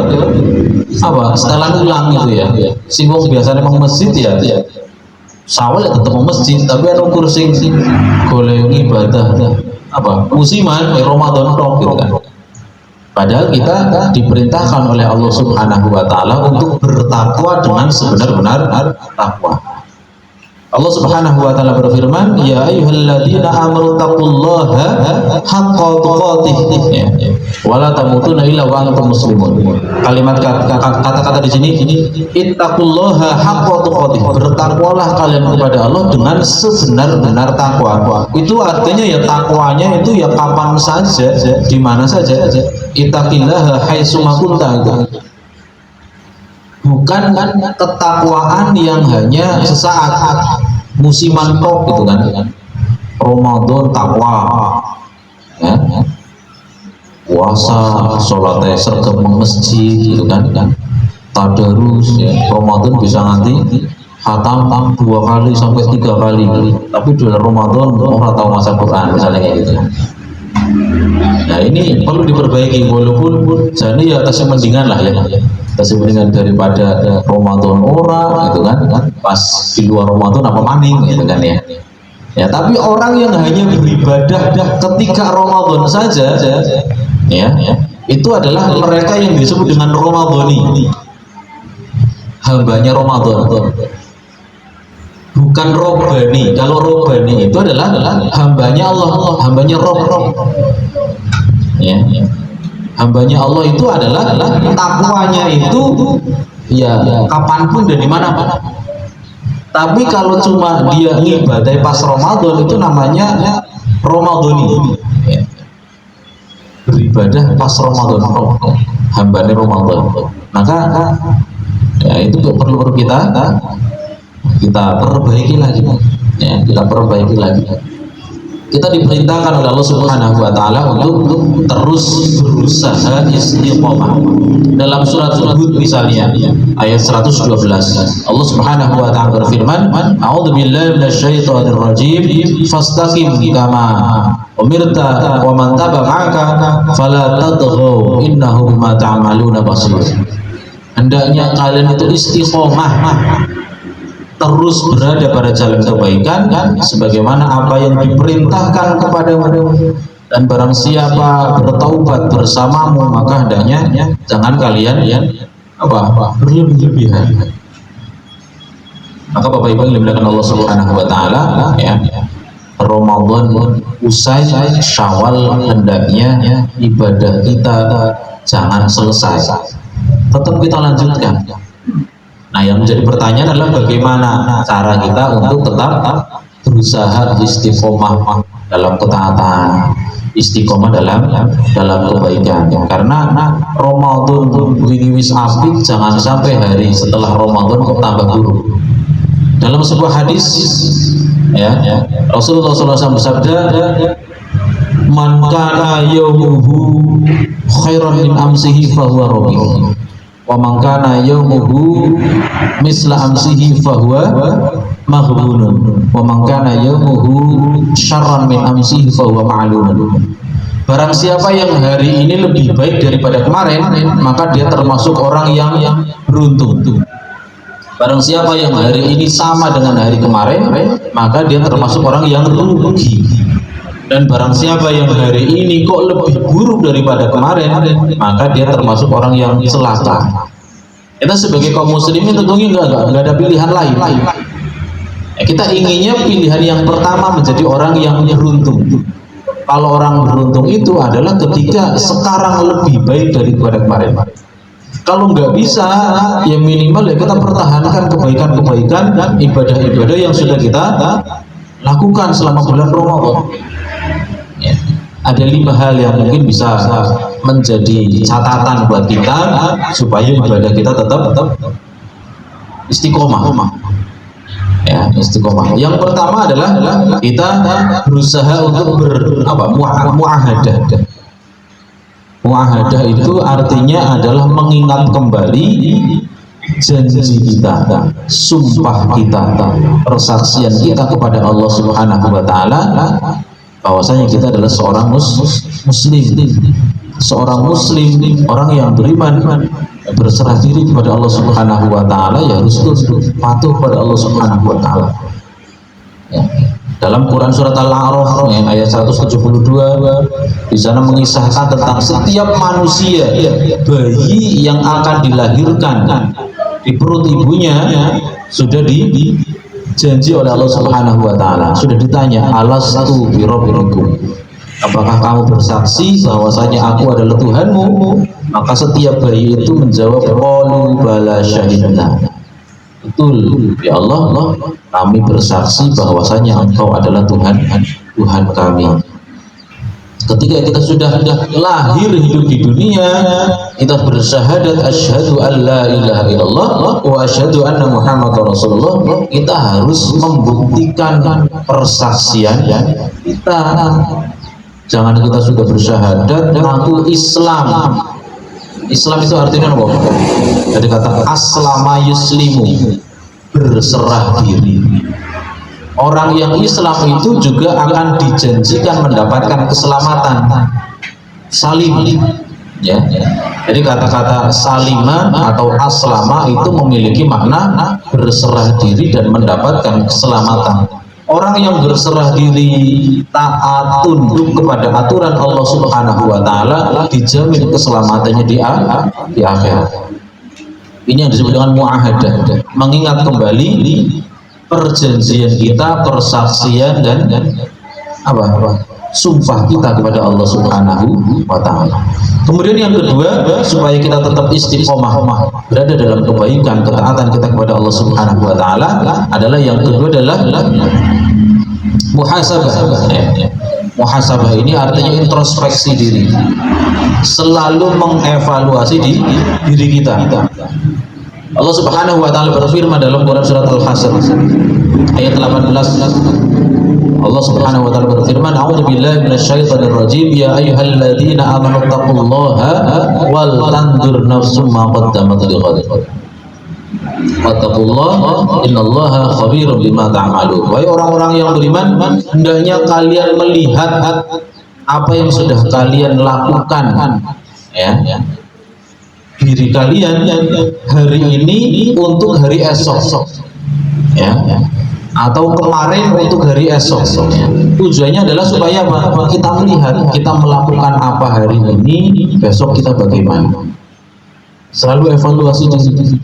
setelan ulang gitu ya. Sing wong biasanya mau masjid ya Syawal ya tetap mau masjid, tapi ada kursi golek ibadah musiman Ramadan tok, gitu kan. Padahal kita diperintahkan oleh Allah Subhanahu wa Ta'ala untuk bertakwa dengan sebenar-benar takwa. Allah Subhanahu wa taala berfirman, "Ya ayyuhalladzina amanu taqullaha haqqa tuqatih wa la tamutunna illa wa antum muslimun." Kalimat kata-kata di sini, "Ittaqullaha haqqa tuqatih." Bertakwalah kalian kepada Allah dengan sebenar-benar takwa. Itu artinya ya takwanya itu ya kapan saja, di mana saja. Ittaqillaha haitsu ma kunta. Bukan ketakwaan yang hanya sesaat, musiman tok gitu kan. Ramadan takwa, ya. Puasa, sholatnya sergap masjid gitu kan. Tadarus, ya. Ramadan bisa nanti khatam 2 kali sampai 3 kali. Tapi di Ramadan orang tahu masa Quran misalnya kayak gitu. Nah ini perlu diperbaiki, walaupun jadi ya kasih mendingan lah ya. Kasih mendingan daripada Ramadan ora gitu kan, pas di luar Ramadan apa maning gitu kan ya. Ya tapi orang yang hanya beribadah ketika Ramadan saja ya, itu adalah mereka yang disebut dengan Ramadhani, hambanya Ramadan. Bukan Robbani. Kalau Robbani itu adalah hambanya Allah, hambanya Rob. Ya. Hambanya Allah itu adalah takwanya itu ya kapanpun dan dimanapun. Tapi kalau cuma dia ngibadah pas Ramadan itu namanya Ramadhani. Ya. Beribadah pas Ramadan, hambanya Ramadan. Maka ya itu perlu kita perbaiki lagi, ya, kita perbaiki lagi. Kita diperintahkan oleh Allah Subhanahu wa taala untuk terus berusaha istiqomah. Dalam surat Hud misalnya ayat 112, Allah Subhanahu wa taala berfirman, "A'udzubillahi minasyaitonir rajim, fastaqim kama umirta wa man tabi'aka fala tadghaw innahu bima ta'maluna basir." Hendaknya kalian itu istiqomah, terus berada pada jalan kebaikan sebagaimana apa yang diperintahkan kepadamu, dan barang siapa bertaubat bersamamu maka hendaknya jangan kalian berlebih-lebihan. Maka Bapak Ibu yang dimuliakan Allah Subhanahu wa taala, ya, Ramadan usai, Syawal hendaknya ibadah kita jangan selesai, tetap kita lanjutkan. Nah yang menjadi pertanyaan adalah bagaimana cara kita untuk tetap berusaha istiqomah dalam ketaatan, istiqomah dalam kebaikan. Karena Ramadan wis apik, jangan sampai hari setelah Ramadan kok tambah buruk. Dalam sebuah hadis, ya, Rasulullah SAW bersabda, "Man kana yaumuhu khairan min amsihi fahuwa rabih. Wa man kana yaumuhu misla amsihi fahuwa maghbunun. Wa man kana yaumuhu syarran min amsihi fahuwa ma'lunun." Barang siapa yang hari ini lebih baik daripada kemarin, maka dia termasuk orang yang beruntung. Barang siapa yang hari ini sama dengan hari kemarin, maka dia termasuk orang yang rugi. Dan barang siapa yang hari ini kok lebih buruk daripada kemarin, maka dia termasuk orang yang celaka. Kita sebagai kaum muslimin tentunya nggak ada pilihan lain. Kita inginnya pilihan yang pertama menjadi orang yang beruntung. Kalau orang beruntung itu adalah ketika sekarang lebih baik daripada kemarin. Kalau nggak bisa, ya minimal ya kita pertahankan kebaikan-kebaikan dan ibadah-ibadah yang sudah kita lakukan selama bulan Ramadan. Ya. Ada 5 hal yang mungkin bisa menjadi catatan buat kita supaya ibadah kita tetap istiqomah. Ya, istiqomah. Yang pertama adalah kita berusaha untuk muahadah. Muahadah itu artinya adalah mengingat kembali janji kita, sumpah kita, persaksian kita kepada Allah Subhanahu wa taala bahwasanya kita adalah seorang muslim, orang yang beriman, berserah diri kepada Allah Subhanahu wa taala, ya harus patuh kepada Allah Subhanahu wa taala. Ya. Dalam Quran surat Al-A'raf ayat 172, di sana mengisahkan tentang setiap manusia, bayi yang akan dilahirkan di perut ibunya sudah janji oleh Allah Subhanahu wa taala. Sudah ditanya, alastu bi rabbikum, apakah kamu bersaksi bahwasanya aku adalah Tuhanmu? Maka setiap bayi itu menjawab, qalu bala syahidna, betul ya Allah, kami bersaksi bahwasanya Engkau adalah Tuhan kami. Ketika kita sudah lahir hidup di dunia, kita bersyahadat asyhadu an la ilaha illallah wa asyhadu anna muhammadar rasulullah, kita harus membuktikan persaksian kita. Jangan kita sudah bersyahadat aku Islam. Islam itu artinya apa? Dari kata aslama yuslimu, berserah diri. Orang yang Islam itu juga akan dijanjikan mendapatkan keselamatan, salim, ya. Jadi kata-kata salima atau aslama itu memiliki makna berserah diri dan mendapatkan keselamatan. Orang yang berserah diri, taat, tunduk kepada aturan Allah Subhanahu wa taala, dijamin keselamatannya di akhirat. Ini yang disebut dengan muahadah, mengingat kembali perjanjian kita, persaksian dan sumpah kita kepada Allah Subhanahu wa taala. Kemudian yang kedua, supaya kita tetap istiqomah berada dalam kebaikan, ketaatan kita kepada Allah Subhanahu wa taala adalah yang kedua adalah muhasabah. Muhasabah ini artinya introspeksi diri, selalu mengevaluasi diri kita. Allah Subhanahu wa taala berfirman dalam Quran surat Al-Hasr ayat 18. Allah Subhanahu wa taala berfirman, a'udzubillahi minasyaitonir rajim, ya ayyuhalladzina amanu taqullaha wal tanzur nafsum ma qaddamat lighad. Wattaqullaha innallaha khabirum bima ta'malun. Wahai orang-orang yang beriman, hendaknya kalian melihat apa yang sudah kalian lakukan, ya. Diri kalian hari ini untuk hari esok, ya, atau kemarin untuk hari esok. Tujuannya adalah supaya kita melihat kita melakukan apa hari ini, besok kita bagaimana. Selalu evaluasi diri.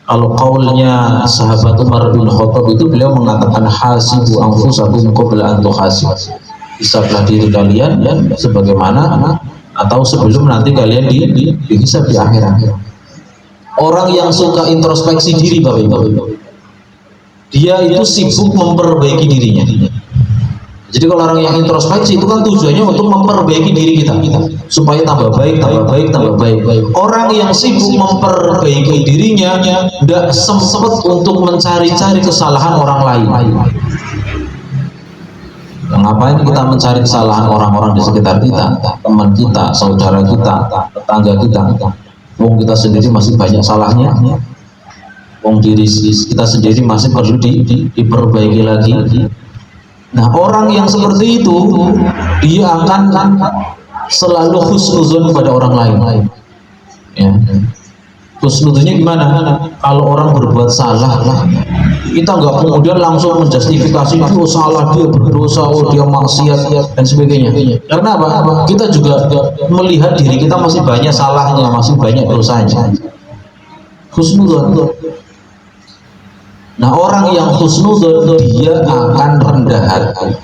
Kalau kaulnya sahabat Umar bin Khattab itu, beliau mengatakan hasibu anfusakum qabla an tuhasib. Hisablah diri kalian sebagaimana atau sebelum nanti kalian dihisab di akhirat. Orang yang suka introspeksi diri, Bapak-Ibu, dia itu sibuk memperbaiki dirinya. Jadi kalau orang yang introspeksi itu kan tujuannya untuk memperbaiki diri kita supaya tambah baik. Orang yang sibuk memperbaiki dirinya tidak sempat untuk mencari-cari kesalahan orang lain. Ngapain kita mencari kesalahan orang-orang di sekitar kita, teman kita, saudara kita, tetangga kita? Wong kita sendiri masih banyak salahnya. Wong diri kita sendiri masih perlu diperbaiki lagi. Nah, orang yang seperti itu dia akan selalu husnuzon kepada orang lain. Ya. Husnuzonnya gimana? Kalau orang berbuat salah, kita nggak kemudian langsung menjustifikasi, oh salah dia, berdosa, oh dia maksiat dan sebagainya. Karena apa? Kita juga melihat diri kita masih banyak salahnya, masih banyak dosanya. Husnuzon. Nah, orang yang husnuzon dia akan rendah hati,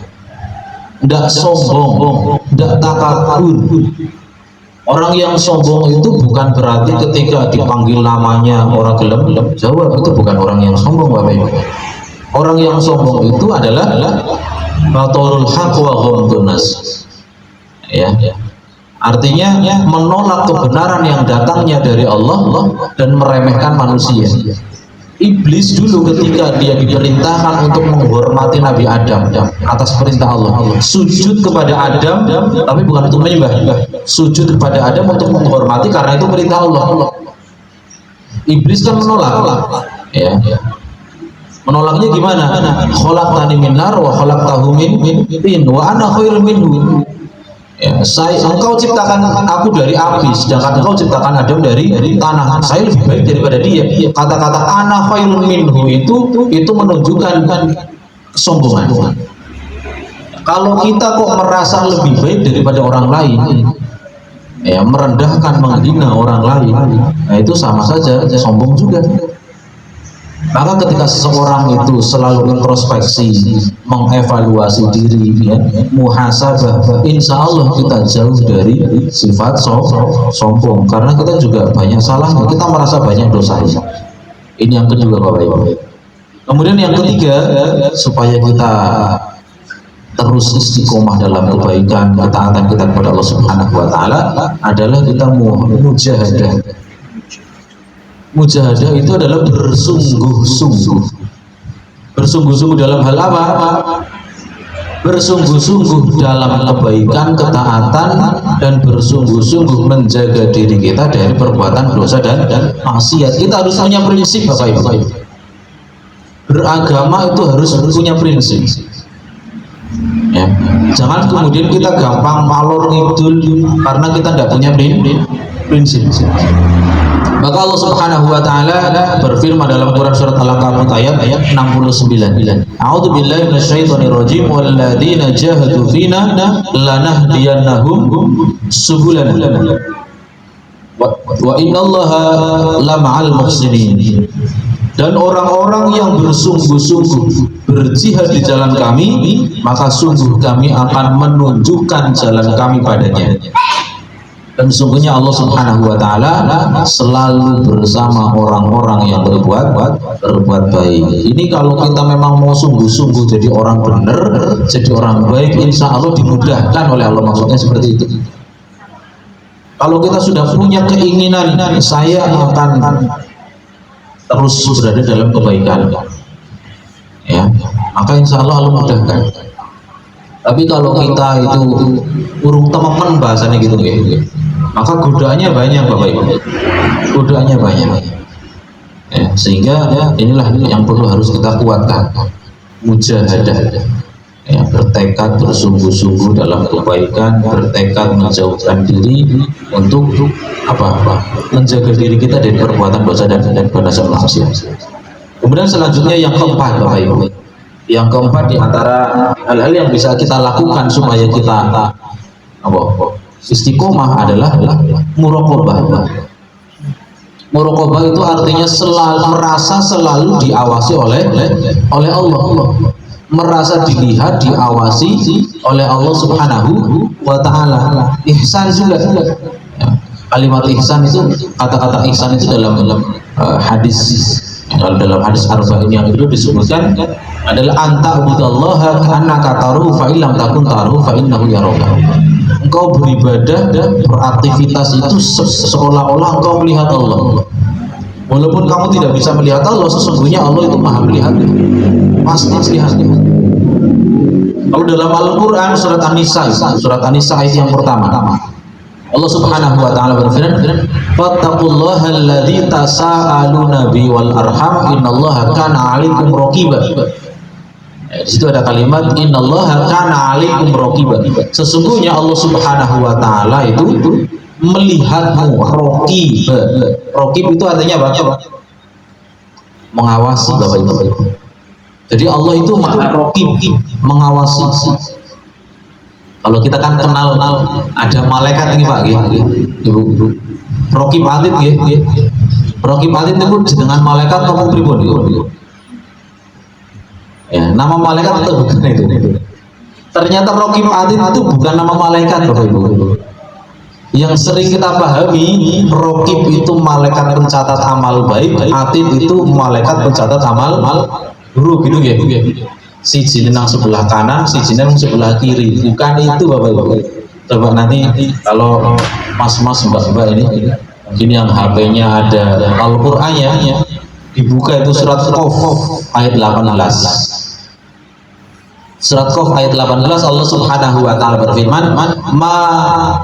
tidak sombong, tidak takabur. Orang yang sombong itu bukan berarti ketika dipanggil namanya orang gelem jawab, itu bukan orang yang sombong, Bapak Ibu. Orang yang sombong itu adalah batorul haq wa ghamdun nas. Ya. Artinya menolak kebenaran yang datangnya dari Allah dan meremehkan manusia. Iblis dulu ketika dia diperintahkan untuk menghormati Nabi Adam atas perintah Allah, sujud kepada Adam, tapi bukan untuk menyembah, sujud kepada Adam untuk menghormati karena itu perintah Allah. Iblis kan menolak, ya. Menolaknya gimana? Khalaqtani min nar wa khalaqtahu min tin wa ana khairun minhu. Ya, engkau ciptakan aku dari api, sedangkan engkau ciptakan Adam dari tanah. Saya lebih baik daripada dia. Kata-kata ana khairun minhu itu menunjukkan kesombongan. Kalau kita kok merasa lebih baik daripada orang lain, ya merendahkan, menghina orang lain, nah itu sama saja sombong juga. Maka ketika seseorang itu selalu introspeksi, mengevaluasi diri, ya, muhasabah, insya Allah kita jauh dari sifat sombong. Karena kita juga banyak salahnya, kita merasa banyak dosanya. Ini yang kedua, Bapak Ibu. Kemudian yang ketiga, supaya kita terus istiqomah dalam kebaikan, ketaatan kita kepada Allah Subhanahu wa Ta'ala, adalah kita mujahadah. Mujahadah itu adalah bersungguh-sungguh. Bersungguh-sungguh dalam hal apa? Bersungguh-sungguh dalam kebaikan, ketaatan, dan bersungguh-sungguh menjaga diri kita dari perbuatan dosa dan maksiat. Kita harus punya prinsip, Bapak Ibu. Beragama itu harus punya prinsip. Ya. Jangan kemudian kita gampang malor ngidul karena kita tidak punya prinsip. Maka Allah Subhanahu wa Ta'ala berfirman dalam Quran surat Al-Ankabut ayat 69. A'udzu billahi minasyaitonir rajim walladzina jahadu fina lanahdiyannahum subulana wa innallaha lama'al muhsinin. Dan orang-orang yang bersungguh-sungguh berjihad di jalan kami, maka sungguh kami akan menunjukkan jalan kami padanya. Dan sungguhnya Allah Subhanahu wa Ta'ala selalu bersama orang-orang yang berbuat baik. Ini kalau kita memang mau sungguh-sungguh jadi orang benar, jadi orang baik, insya Allah dimudahkan oleh Allah. Maksudnya seperti itu. Kalau kita sudah punya keinginan, saya akan terus berada dalam kebaikan, ya, maka insya Allah Allah mudahkan. Tapi kalau kita itu urung temen bahasanya gitu, maka godaannya banyak, Bapak Ibu. Godaannya banyak, ya, sehingga ya, inilah yang perlu harus kita kuatkan. Mujahadah, ya, bertekad bersungguh-sungguh dalam kebaikan, bertekad menjauhkan diri untuk menjaga diri kita dari perbuatan dosa dan dosa maksiat. Kemudian selanjutnya yang keempat, Bapak Ibu. Yang keempat di antara hal-hal yang bisa kita lakukan supaya kita istiqomah adalah muraqabah. Muraqabah itu artinya merasa selalu diawasi oleh Allah. Merasa dilihat, diawasi oleh Allah Subhanahu wa Ta'ala. Ihsan juga. Ya. Kalimat ihsan itu, kata-kata ihsan itu dalam hadis, dalam hadis arba'in yang itu disebutkan adalah anta ubudallaha ka'annaka taruhu fa illam takun taruhu fa innahu yaraka. Engkau beribadah dan beraktivitas itu seolah-olah engkau melihat Allah. Walaupun kamu tidak bisa melihat Allah, sesungguhnya Allah itu maha melihat. Pasti melihatnya. Kalau dalam Al-Quran surat An-Nisa ayat yang pertama, Allah Subhanahu wa Ta'ala berfirman, fattaqullaha alladzi tasaaluna bi wal arham innallaha kana 'alaikum raqiba. Di situ ada kalimat innallaha kana 'alaikum raqiba. Sesungguhnya Allah Subhanahu wa Ta'ala itu melihatmu. Raqib itu artinya apa? Mengawasi, Bapak Ibu. Jadi Allah itu maha raqib, mengawasi. Kalau kita kan kenal ada malaikat ini, Pak, Ibu. Raqib atid nggih. Raqib atid itu dengan malaikat atau pripun niku? Ya, nama malaikat atau bukan itu? Ternyata Raqib atid itu bukan nama malaikat, Bapak Ibu. Yang sering kita pahami, Raqib itu malaikat pencatat amal baik, atid itu malaikat pencatat amal buruk, gitu ya. Si nang sebelah kanan, si nang sebelah kiri. Bukan itu, Bapak Ibu. Coba nanti kalau mas-mas mbak-mbak ini yang HP-nya ada Al-Qur'annya, dibuka itu surat Qaf ayat 18. Surat Qaf ayat 18 Allah Subhanahu wa Ta'ala berfirman, ma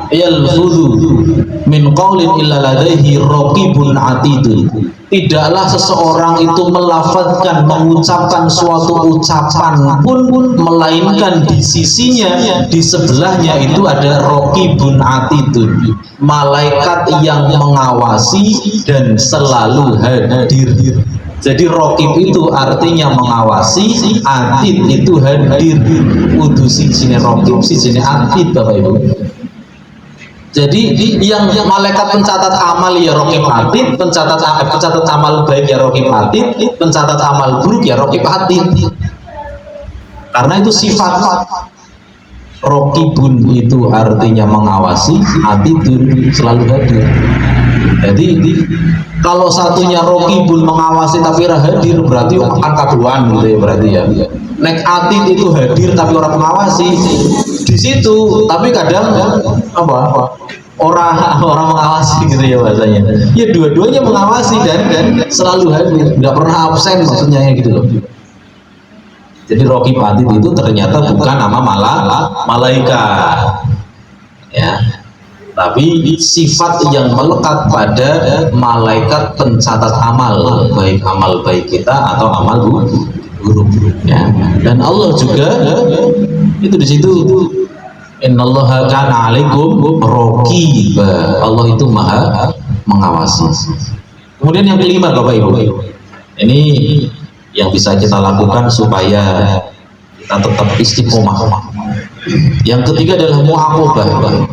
yalfudhu min qaulin illa ladaihi raqibun atidun. Tidaklah seseorang itu melafazkan, mengucapkan suatu ucapan pun melainkan di sisinya, di sebelahnya itu ada raqibun atidun, malaikat yang mengawasi dan selalu hadir. Jadi raqib itu artinya mengawasi, atid itu hadir. Kudu sijine raqib, sijine atid, Bapak Ibu. Jadi yang malaikat pencatat amal ya raqib atid, pencatat amal baik ya raqib atid, pencatat amal buruk ya raqib atid. Karena itu sifat. Raqibun itu artinya mengawasi, atidun selalu hadir. Jadi kalau satunya raqibun mengawasi tapi ora hadir berarti akan kaduan gitu ya, berarti ya. Nek atid itu hadir tapi orang mengawasi di situ, tapi kadang apa orang mengawasi gitu ya bahasanya. Ya dua-duanya mengawasi dan selalu hadir, nggak pernah absen maksudnya gitu loh. Jadi raqib atid itu ternyata bukan nama malaikat, ya, tapi sifat yang melekat pada malaikat pencatat amal baik kita atau amal buruk, ya. Dan Allah juga itu di situ. Innallaha kana 'alaikum raqiba. Allah itu maha mengawasi. Kemudian yang kelima Bapak Ibu, ini yang bisa kita lakukan supaya kita tetap istiqomah. Yang ketiga adalah muaqabah.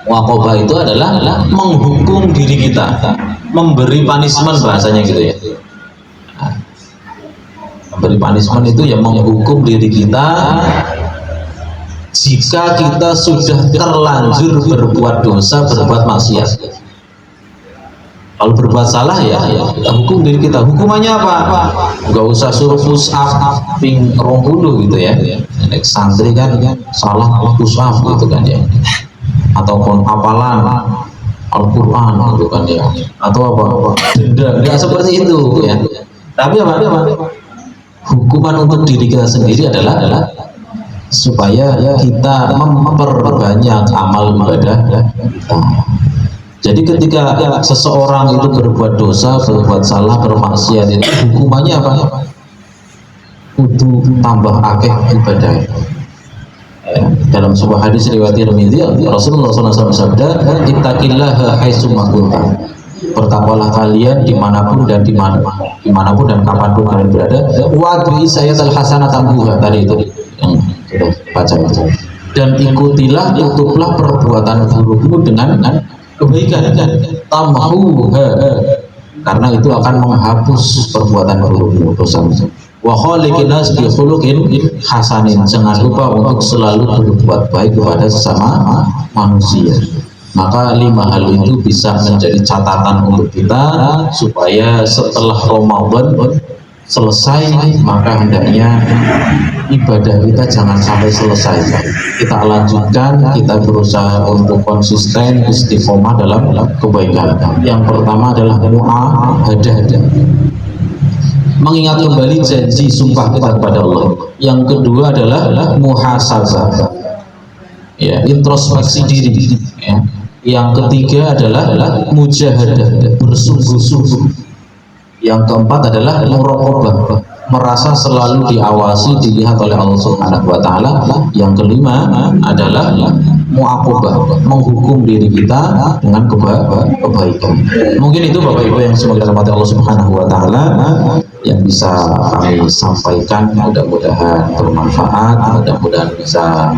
Muaqabah itu adalah menghukum diri kita, memberi punishment bahasanya gitu ya. Memberi punishment itu ya menghukum diri kita jika kita sudah terlanjur berbuat dosa, berbuat maksiat. Kalau berbuat salah ya kita hukum diri kita. Hukumannya apa? Enggak usah suruh push up ping 20 gitu ya. Nek santri kan salah push up gitu kan ya. Ataupun hafalan Al-Qur'an gitu kan ya. Atau apa? Denda. Enggak seperti itu ya. Tapi apa? Hukuman untuk diri kita sendiri adalah supaya kita memperbanyak amal ibadah kita. Jadi ketika seseorang itu berbuat dosa, berbuat salah, bermaksiat, itu hukumannya apa? Kudu tambah akeh ibadah. Ya, dalam sebuah hadis riwayat Tirmidzi, Rasulullah SAW bersabda, "Ittaqillaha haitsu ma kunta." Bertakwalah kalian dimanapun dan dimanapun dan kapanpun kalian berada. Wadri sayyatal hasanatan buha, tadi itu yang sudah baca. Dan ikutilah, tutuplah perbuatan burukmu dengan kebaikan, tamhuha, karena itu akan menghapus perbuatan burukmu, dosa. Wa khaliqin nas bi khuluqin hasanin, jangan lupa untuk selalu berbuat baik kepada sesama manusia. Maka 5 hal itu bisa menjadi catatan untuk kita supaya setelah Ramadan selesai, maka hendaknya ibadah kita jangan sampai selesai. Kita lanjutkan, kita berusaha untuk konsisten istiqomah dalam kebaikan. Yang pertama adalah mu'ahadah, mengingat kembali janji sumpah kita kepada Allah. Yang kedua adalah muhasabah, ya, introspeksi diri, ya. Yang ketiga adalah mujahadah, bersungguh-sungguh. Yang keempat adalah muraqabah, merasa selalu diawasi, dilihat oleh Allah Subhanahu wa taala. Yang kelima adalah muaqabah, menghukum diri kita dengan kebaikan. Mungkin itu Bapak Ibu yang semoga dirahmati Allah Subhanahu wa taala yang bisa kami sampaikan, mudah-mudahan bermanfaat, mudah-mudahan bisa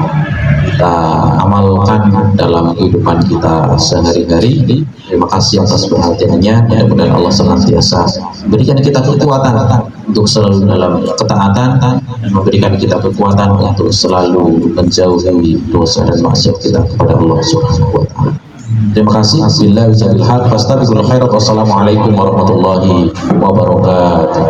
kita amalkan dalam kehidupan kita sehari-hari. Terima kasih atas perhatiannya. Mudah-mudahan Allah senantiasa berikan kita kekuatan untuk selalu dalam ketaatan dan memberikan kita kekuatan untuk selalu menjauhi dosa dan maksiat kita kepada Allah Subhanahu wa taala. Terima kasih. Bismillahirrahmanirrahim. Fastabiqul khairat. Wassalamualaikum warahmatullahi wabarakatuh.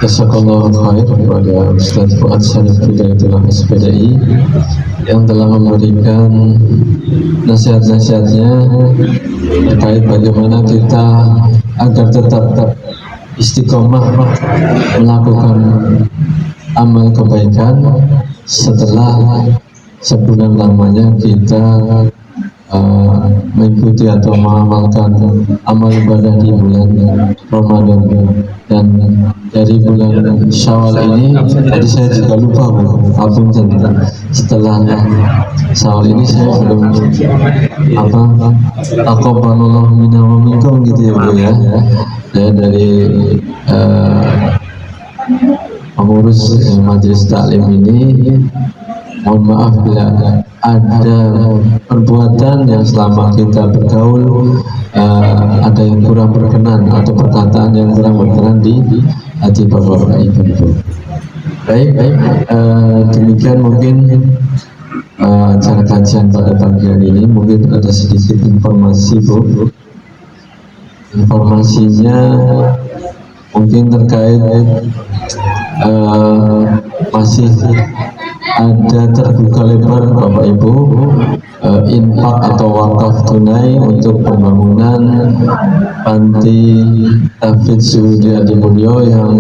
Jazakallahu khair kepada Ustaz Fuad Syarif Hidayatullah SPDI yang telah memberikan nasihat-nasihatnya terkait bagaimana kita agar tetap istiqomah melakukan amal kebaikan setelah sebulan lamanya kita mengikuti atau mengamalkan amal ibadah di bulan Ramadan. Dan dari bulan Syawal ini, tadi saya juga lupa setelah Syawal ini saya belum taqabbalallahu minna wa minkum gitu ya Bu ya. Dan dari pengurus majelis taklim ini, mohon maaf bila ada perbuatan yang selama kita bergaul ada yang kurang berkenan atau perkataan yang kurang berkenan di hati bapak-bapak ibu-ibu. Baik, demikian mungkin acara kajian pada pagi hari ini. Mungkin ada sedikit informasi, Bu. Informasinya mungkin terkait masih ada terbuka lebar Bapak Ibu infak atau wakaf tunai untuk pembangunan panti Tafidz Suhudi Adimulyo yang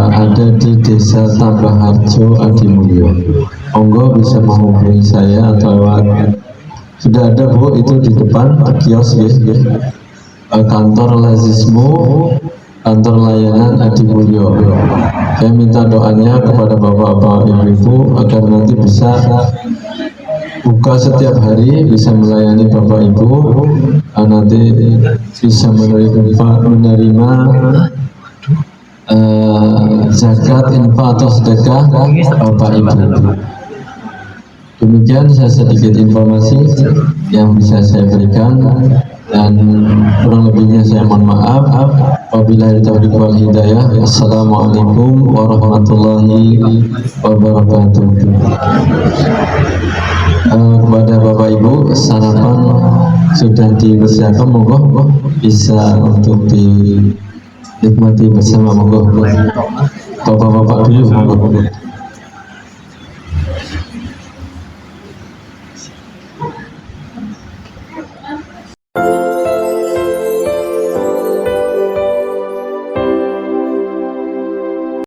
ada di Desa Tambah Harjo Adimulyo. Monggo bisa menghubungi saya atau lewat, sudah ada Bu, itu di depan kios ya, kantor Lazismu, kantor layanan Adimulyo. Saya minta doanya kepada bapak-bapak ibu-ibu agar nanti bisa buka setiap hari, bisa melayani bapak ibu, nanti bisa menerima zakat, infak atau sedekah bapak ibu. Demikian saya sedikit informasi yang bisa saya berikan, dan kurang lebihnya saya mohon maaf. Wabillahi taufiq wal hidayah. Assalamualaikum warahmatullahi wabarakatuh. Kepada Bapak Ibu, sarapan sudah dipersiapkan, monggo bisa untuk dinikmati bersama, monggo. Bapak-bapak dulu, monggo.